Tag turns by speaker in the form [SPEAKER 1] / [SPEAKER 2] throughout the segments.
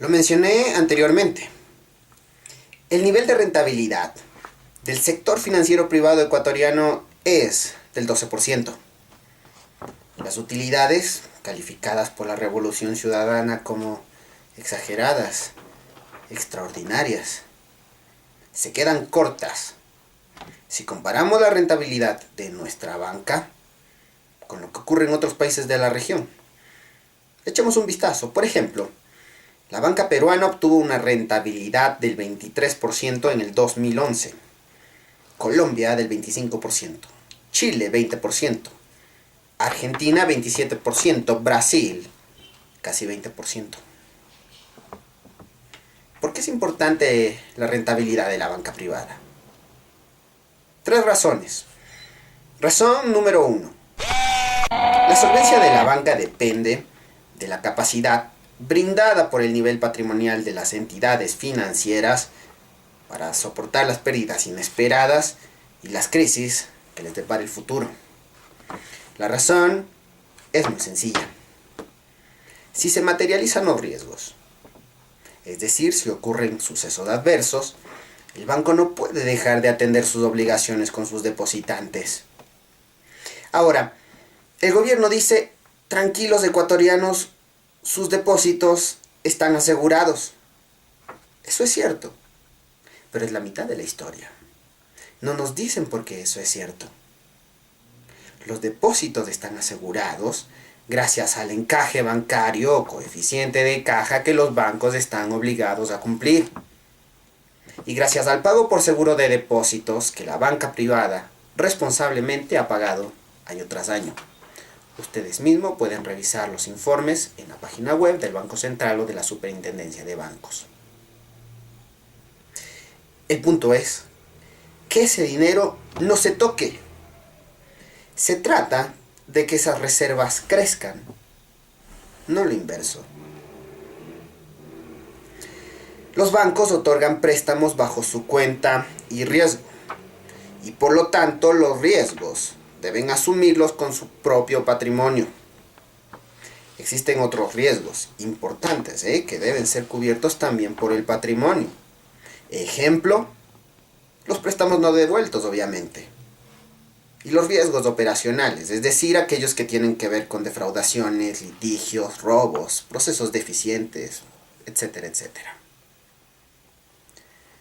[SPEAKER 1] Lo mencioné anteriormente. El nivel de rentabilidad del sector financiero privado ecuatoriano es del 12%. Las utilidades, calificadas por la Revolución Ciudadana como exageradas, extraordinarias, se quedan cortas. Si comparamos la rentabilidad de nuestra banca con lo que ocurre en otros países de la región, echemos un vistazo. Por ejemplo, la banca peruana obtuvo una rentabilidad del 23% en el 2011, Colombia del 25%, Chile 20%, Argentina 27%, Brasil casi 20%. ¿Por qué es importante la rentabilidad de la banca privada? 3 razones. Razón número 1. La solvencia de la banca depende de la capacidad brindada por el nivel patrimonial de las entidades financieras para soportar las pérdidas inesperadas y las crisis que les depara el futuro. La razón es muy sencilla. Si se materializan los riesgos, es decir, si ocurren sucesos adversos, el banco no puede dejar de atender sus obligaciones con sus depositantes. Ahora, el gobierno dice, tranquilos ecuatorianos, sus depósitos están asegurados. Eso es cierto, pero es la mitad de la historia. No nos dicen por qué eso es cierto. Los depósitos están asegurados gracias al encaje bancario o coeficiente de caja que los bancos están obligados a cumplir. Y gracias al pago por seguro de depósitos que la banca privada responsablemente ha pagado año tras año. Ustedes mismos pueden revisar los informes en la página web del Banco Central o de la Superintendencia de Bancos. El punto es que ese dinero no se toque. Se trata de que esas reservas crezcan, no lo inverso. Los bancos otorgan préstamos bajo su cuenta y riesgo, y por lo tanto los riesgos deben asumirlos con su propio patrimonio. Existen otros riesgos importantes que deben ser cubiertos también por el patrimonio. Ejemplo, los préstamos no devueltos, obviamente. Y los riesgos operacionales, es decir, aquellos que tienen que ver con defraudaciones, litigios, robos, procesos deficientes, etcétera, etcétera.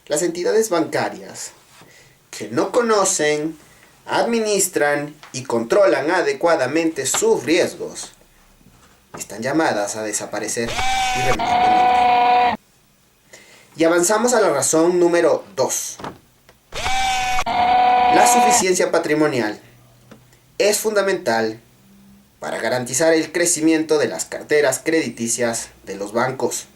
[SPEAKER 1] Las entidades bancarias que no conocen, administran y controlan adecuadamente sus riesgos están llamadas a desaparecer irremediablemente. Y avanzamos a la razón número 2. La suficiencia patrimonial es fundamental para garantizar el crecimiento de las carteras crediticias de los bancos.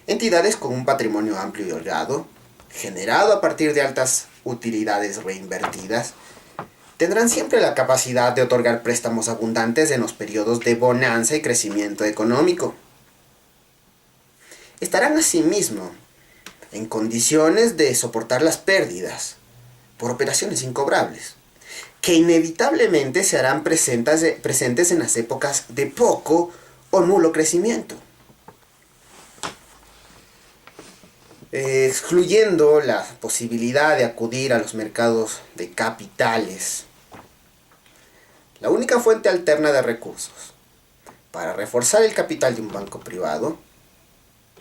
[SPEAKER 1] Entidades con un patrimonio amplio y holgado, generado a partir de altas utilidades reinvertidas, tendrán siempre la capacidad de otorgar préstamos abundantes en los periodos de bonanza y crecimiento económico. Estarán asimismo en condiciones de soportar las pérdidas por operaciones incobrables, que inevitablemente se harán presentes en las épocas de poco o nulo crecimiento. Excluyendo la posibilidad de acudir a los mercados de capitales, la única fuente alterna de recursos para reforzar el capital de un banco privado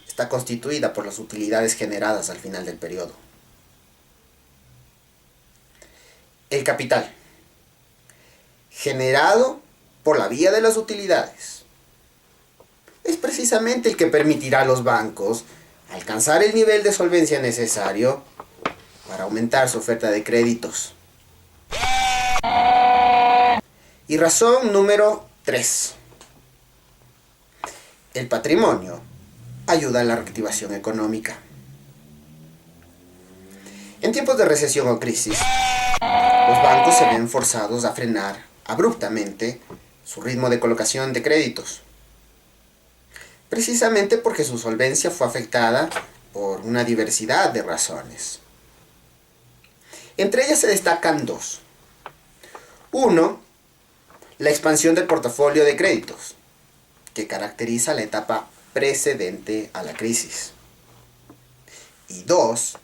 [SPEAKER 1] está constituida por las utilidades generadas al final del periodo. El capital, generado por la vía de las utilidades, es precisamente el que permitirá a los bancos alcanzar el nivel de solvencia necesario para aumentar su oferta de créditos. Y razón número 3. El patrimonio ayuda a la reactivación económica. En tiempos de recesión o crisis, los bancos se ven forzados a frenar abruptamente su ritmo de colocación de créditos, precisamente porque su solvencia fue afectada por una diversidad de razones. Entre ellas se destacan 2. 1. La expansión del portafolio de créditos, que caracteriza la etapa precedente a la crisis. Y 2,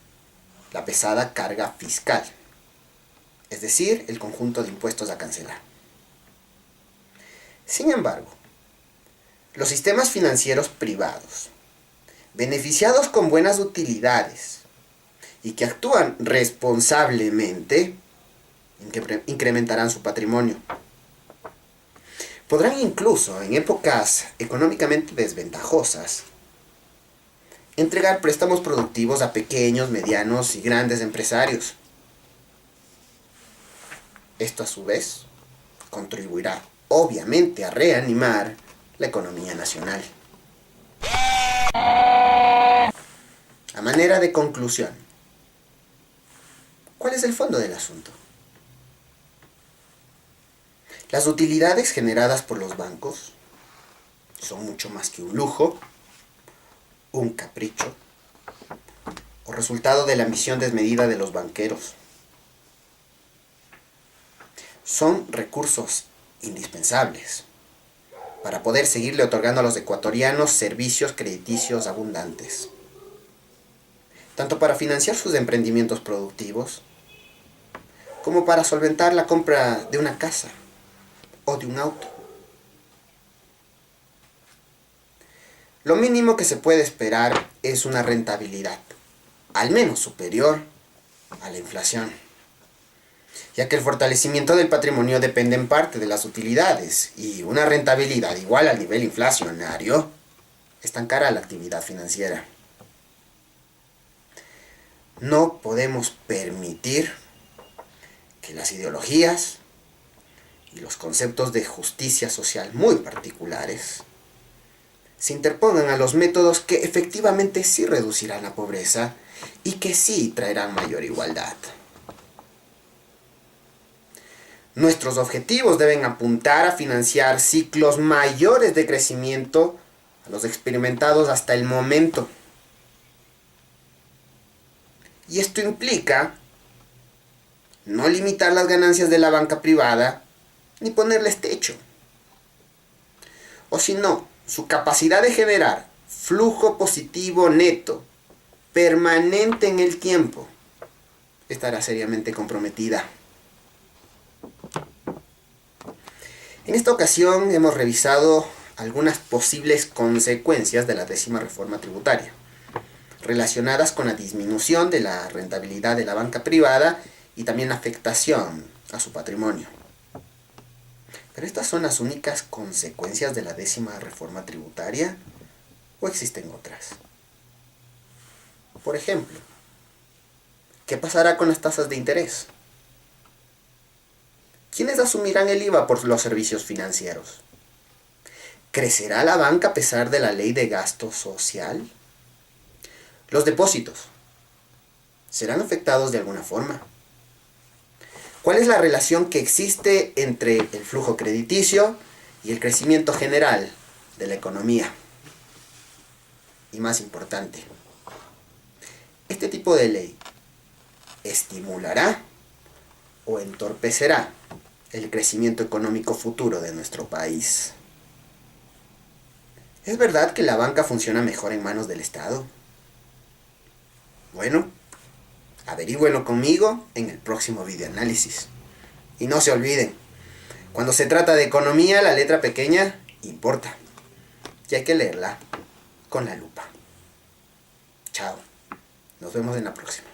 [SPEAKER 1] la pesada carga fiscal, es decir, el conjunto de impuestos a cancelar. Sin embargo, los sistemas financieros privados, beneficiados con buenas utilidades y que actúan responsablemente, incrementarán su patrimonio. Podrán incluso, en épocas económicamente desventajosas, entregar préstamos productivos a pequeños, medianos y grandes empresarios. Esto a su vez contribuirá obviamente a reanimar la economía nacional. A manera de conclusión, ¿cuál es el fondo del asunto? Las utilidades generadas por los bancos son mucho más que un lujo, un capricho o resultado de la ambición desmedida de los banqueros. Son recursos indispensables para poder seguirle otorgando a los ecuatorianos servicios crediticios abundantes, tanto para financiar sus emprendimientos productivos, como para solventar la compra de una casa o de un auto. Lo mínimo que se puede esperar es una rentabilidad, al menos superior a la inflación, ya que el fortalecimiento del patrimonio depende en parte de las utilidades, y una rentabilidad igual al nivel inflacionario estancará la actividad financiera. No podemos permitir que las ideologías y los conceptos de justicia social muy particulares se interpongan a los métodos que efectivamente sí reducirán la pobreza y que sí traerán mayor igualdad. Nuestros objetivos deben apuntar a financiar ciclos mayores de crecimiento a los experimentados hasta el momento. Y esto implica no limitar las ganancias de la banca privada ni ponerles techo. O si no, su capacidad de generar flujo positivo neto permanente en el tiempo estará seriamente comprometida. En esta ocasión hemos revisado algunas posibles consecuencias de la 10ª reforma tributaria, relacionadas con la disminución de la rentabilidad de la banca privada y también la afectación a su patrimonio. ¿Pero estas son las únicas consecuencias de la 10ª reforma tributaria o existen otras? Por ejemplo, ¿qué pasará con las tasas de interés? ¿Quiénes asumirán el IVA por los servicios financieros? ¿Crecerá la banca a pesar de la ley de gasto social? ¿Los depósitos serán afectados de alguna forma? ¿Cuál es la relación que existe entre el flujo crediticio y el crecimiento general de la economía? Y más importante, ¿este tipo de ley estimulará o entorpecerá el crecimiento económico futuro de nuestro país? ¿Es verdad que la banca funciona mejor en manos del Estado? Bueno, averígüenlo conmigo en el próximo videoanálisis. Y no se olviden, cuando se trata de economía, la letra pequeña importa. Y hay que leerla con la lupa. Chao. Nos vemos en la próxima.